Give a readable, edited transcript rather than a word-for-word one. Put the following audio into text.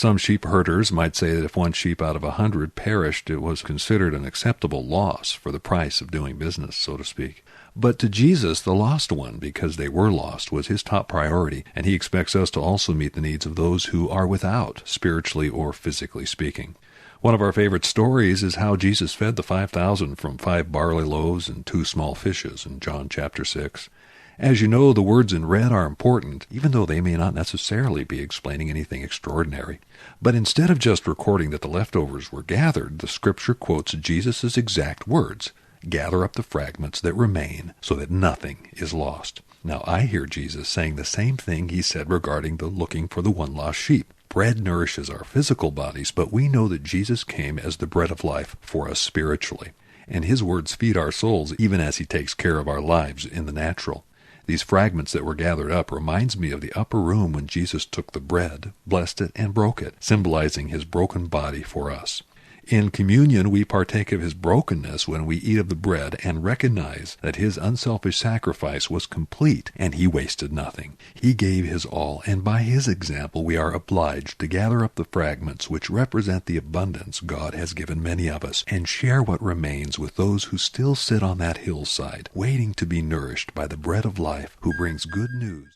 Some sheep herders might say that if one sheep out of 100 perished, it was considered an acceptable loss for the price of doing business, so to speak. But to Jesus, the lost one, because they were lost, was his top priority, and he expects us to also meet the needs of those who are without, spiritually or physically speaking. One of our favorite stories is how Jesus fed the 5,000 from 5 barley loaves and 2 small fishes in John chapter 6. As you know, the words in red are important, even though they may not necessarily be explaining anything extraordinary. But instead of just recording that the leftovers were gathered, the scripture quotes Jesus' exact words, "Gather up the fragments that remain, so that nothing is lost." Now, I hear Jesus saying the same thing he said regarding the looking for the one lost sheep. Bread nourishes our physical bodies, but we know that Jesus came as the bread of life for us spiritually. And his words feed our souls even as he takes care of our lives in the natural. These fragments that were gathered up reminds me of the upper room when Jesus took the bread, blessed it, and broke it, symbolizing his broken body for us. In communion, we partake of his brokenness when we eat of the bread and recognize that his unselfish sacrifice was complete and he wasted nothing. He gave his all, and by his example we are obliged to gather up the fragments which represent the abundance God has given many of us and share what remains with those who still sit on that hillside, waiting to be nourished by the bread of life who brings good news.